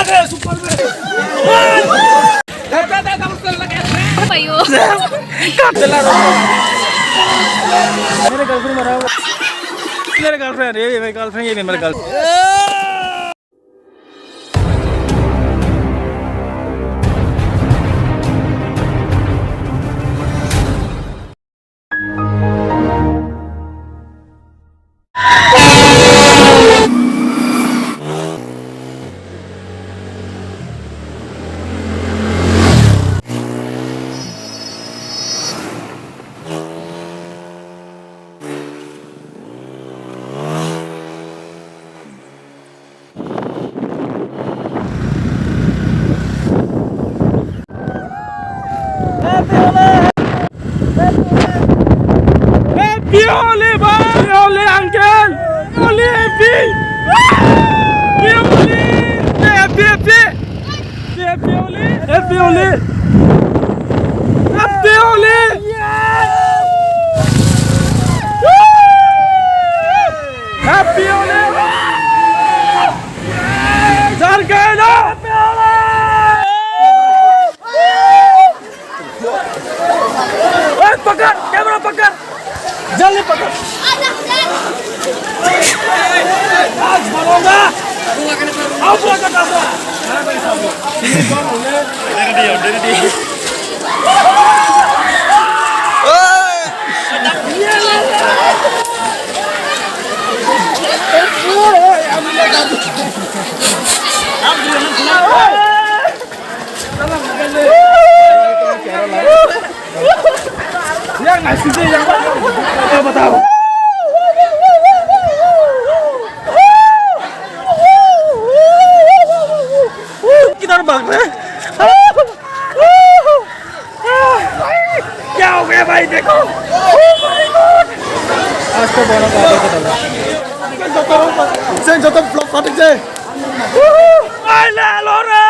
आ गए सुपरमैन। मेरे गर्लफ्रेंड मरा हुआ, मेरे गर्लफ्रेंड ये मेरे गर्लफ्रेंड ये मेरे girlfriend. Pioli bang, Pioli uncle, Pioli happy, Pioli, happy, Pioli, Pioli, Pioli, happy Pioli, Zargano, पकड़ कैमरा पकड़ जल्दी पकड़ आज बनोगा आओ पूरा कटा दो yang ngasih sih yang apa tahu kita terbang क्या हो गया भाई देखो आज तो बोला sen jatuh vlog katik je ala lora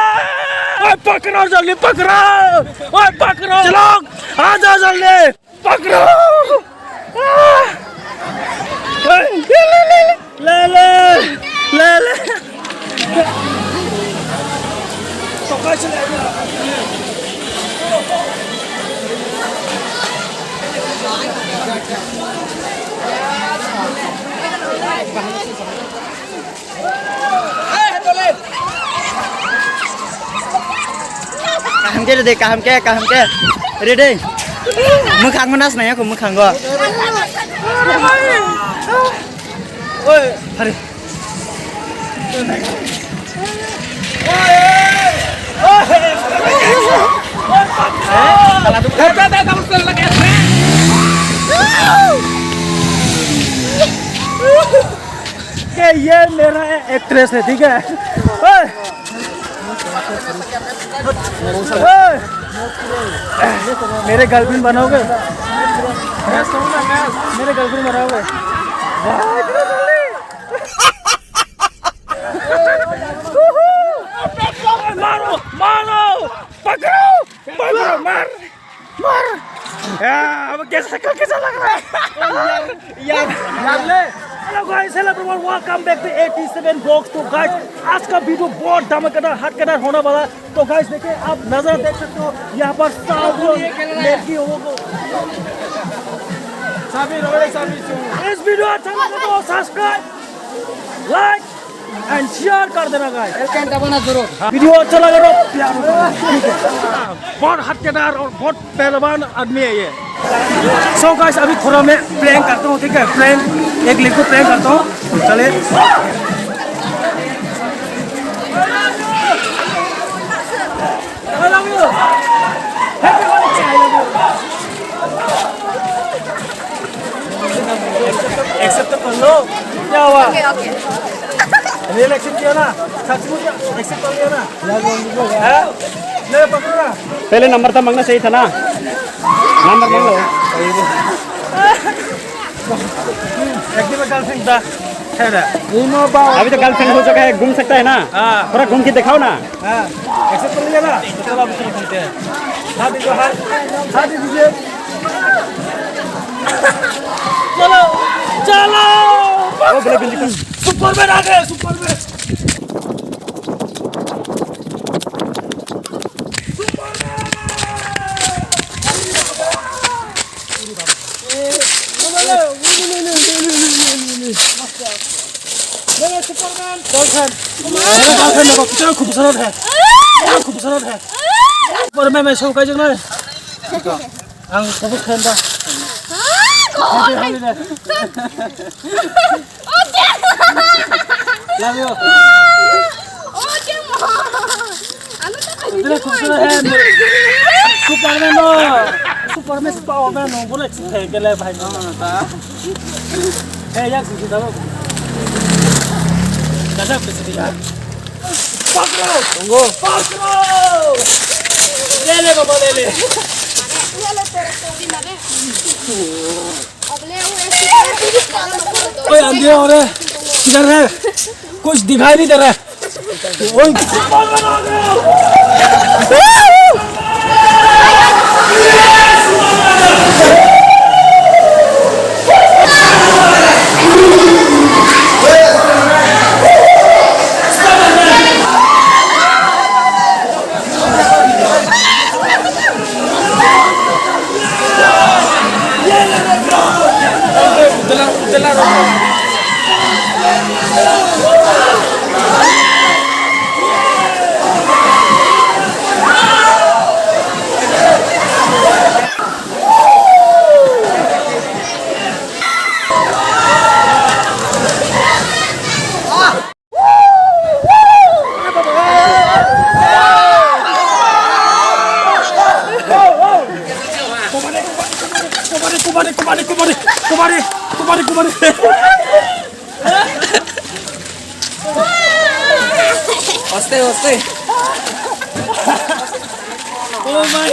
oi pakro jaldi pakro oi pakro chalo aaja jaldi pakro ले तो कैसे लेगा kaham ke ready mukhang manas na aku mukhang go oi hari ये मेरा एक्ट्रेस है ठीक है मेरे गर्लफ्रेंड बनोगे मेरे गर्लफ्रेंड बनाओगे मारो मारो पकड़ो पकड़ो मार मार अब कैसा लग रहा है यार ले hello guys hello everyone welcome back to 87 blogs. तो गाइस आज का वीडियो बहुत धमाकेदार हटकेदार होने वाला है। तो गाइस देखिए आप नजर देख सकते हो यहाँ पर लड़की हो इस वीडियो अच्छा लगे तो सब्सक्राइब लाइक एंड शेयर कर देना गाइस जरूर। वीडियो अच्छा लगे तो प्यार ठीक है बहुत हटकेदार और बहुत पहलवान आदमी है ये। सो गाइस अभी थोड़ा मैं प्रैंक करता हूँ ठीक है प्रैंक एक लड़की को प्रैंक करता हूँ चले एक्सेप्ट कर लो क्या हुआ रियल एक्शन किया ना सचमुच एक्सेप्ट कर लिया ना ले पकड़ना पहले नंबर था मांगना सही था ना नंबर मांग लो गर्लफ्रेंड था अभी तो गर्लफ्रेंड हो चुका है घूम सकता है ना थोड़ा घूम के दिखाओ ना एक्सेप्ट कर लिया ना तो चलो अब घूमते हैं हाथ दीजिए चलो चलो सुपरमैन आ गए सुपरमैन गर्लफ्रेंड मेरा गर्लफ्रेंड देखो कितना खूबसूरत है, क्या खूबसूरत है। पर मैं शो का जगह ang tapos kanta. Love you. Superman no. Superman Superman no. Boleh cerita ke le bhai. Yak sih dah. Dah bisa dia. Pakro. Tunggu. Pakro. ले बाबा ले ले ओए अंधेरा हो रहा है किधर है कुछ दिखाई नहीं दे रहा है ओए कुमारी हस्ते ओ भाई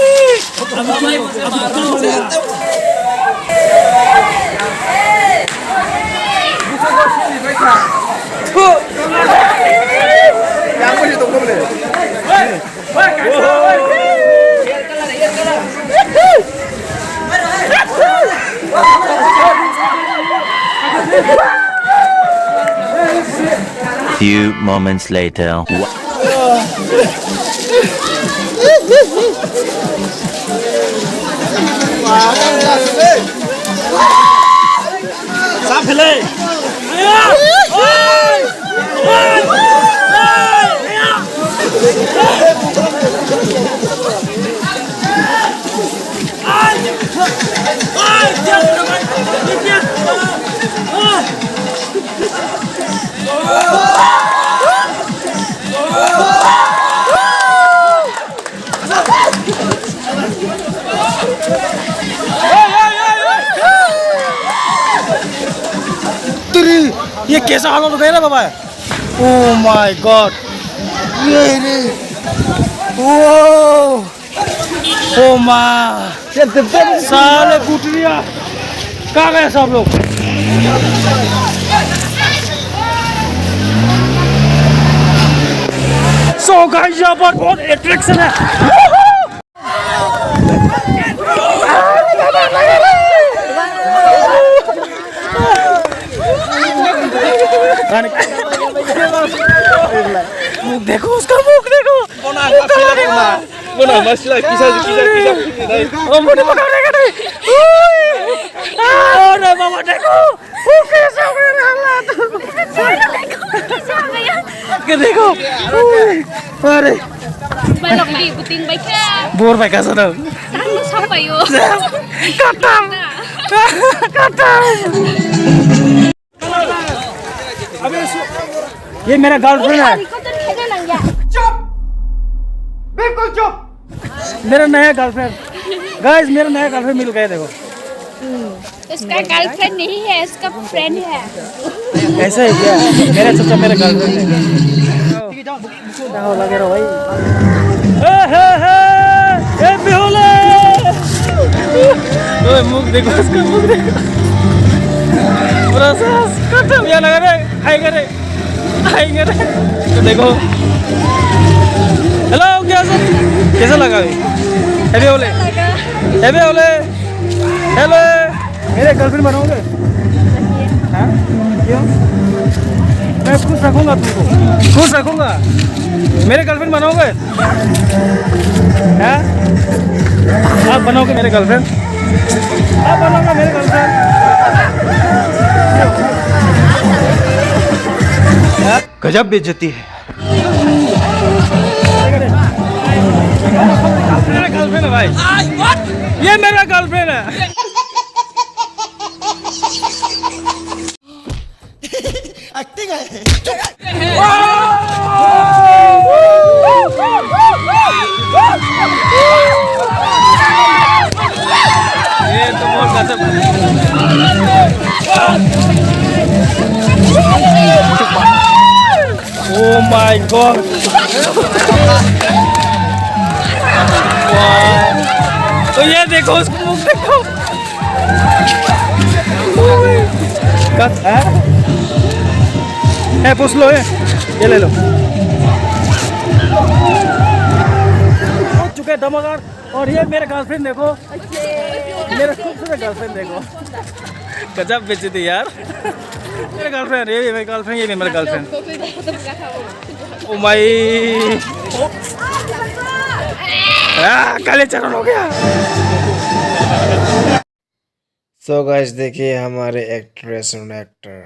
Few moments later. ये कैसा हाल हो गया ना बाबा ओह माय गॉड ये रे ओ माँ साले कुटरिया कहाँ गए सब लोग सो गाइस यहाँ पर बहुत अट्रैक्शन है मुख देखो उसका मुख देखो Masih kisah ओ मुझे पकड़ने का नहीं अरे बाबा देखो वो कैसा मेरा हालात के देखो अरे balok di puting baik ya bore भाई कैसा था tahu siapa yo कटम अबे ये मेरा गर्लफ्रेंड है चुप बिल्कुल चुप मेरा नया गर्लफ्रेंड गाइस मेरा नया गर्लफ्रेंड मिल गया देखो इसका गर्लफ्रेंड नहीं है इसका फ्रेंड है ऐसा है क्या मेरा सोचा मेरा गर्लफ्रेंड है क्या हो लगे रहो भाई ए बिहोले ओए मुख देखो उसका मुख देखो पूरा सांस खत्म या लगा रे आएंगे रे तो देखो हेलो कैसा लगा हेलो मेरे गर्लफ्रेंड बनोगे हाँ क्यों मैं खुश रखूंगा तुमको खुश रखूंगा मेरे गर्लफ्रेंड बनोगे हाँ आप बनोगे मेरे गर्लफ्रेंड आप बनोगे मेरे गर्लफ्रेंड हाँ गजब बेइज्जती है मेरा गर्लफ्रेंड है भाई ये मेरा गर्लफ्रेंड है एक्टिंग है ये तो बहुत गजब Oh my god तो ये देखो उसको मुख देखो कट है पूछ लो ये ले लो हो चुके धमाकार और ये मेरा गर्लफ्रेंड देखो मेरा खूबसूरत गर्लफ्रेंड देखो गजब बेइज्जती यार मेरा गर्लफ्रेंड ये भी मेरी गर्लफ्रेंड ये भी मेरा गर्लफ्रेंड ओ माय काले चरण हो गया सो गाइस देखिए हमारे एक्ट्रेस और actor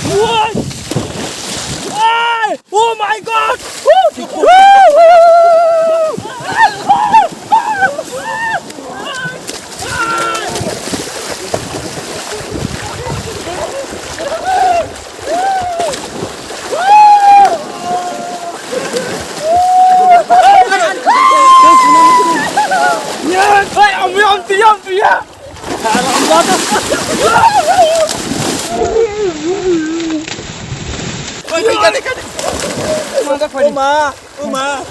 What? Oh my god! Uma.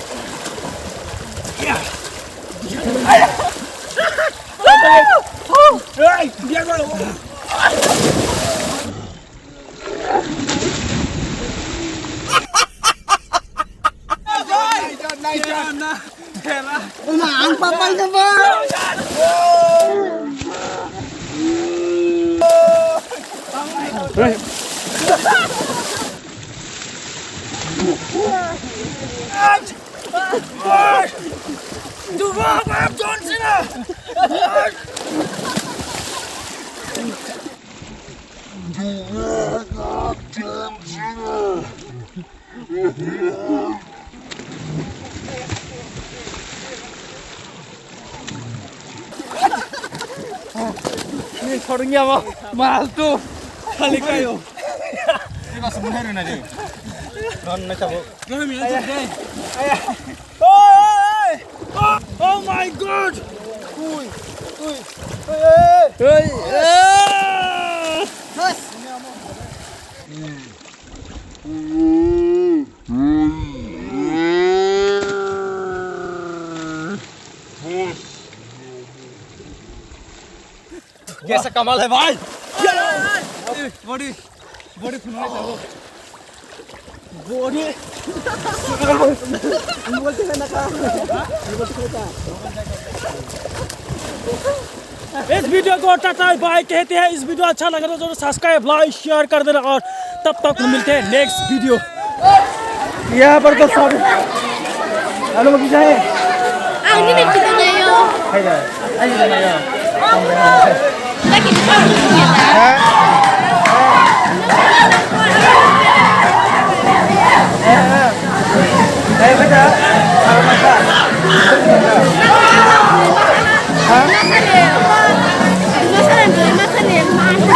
ang papal na ba? Du war beim John Cena! Ini sorungnya mau mahal tuh kali kayo. Kita sebenarnya na deh. Non na chabo. Oh my god! Uy. Hey! कैसा कमाल है भाई body body सुनाई था वो body बोलते हैं ना इस वीडियो को टाटा बाय कहते हैं इस वीडियो अच्छा लगा तो जरूर सब्सक्राइब लाइक शेयर कर देना और तब तक मिलते हैं नेक्स्ट वीडियो यहाँ पर तो सब हेलो मगी जाए Ang ini kita ngayon. Ay जाए Lagi di bawah. Hãy subscribe cho kênh Ghiền Mì Gõ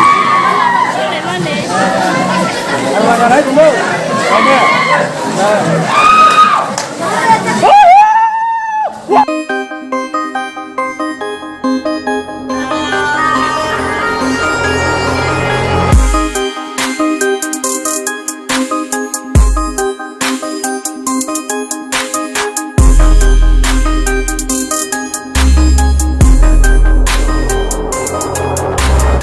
để không bỏ lỡ những video hấp dẫn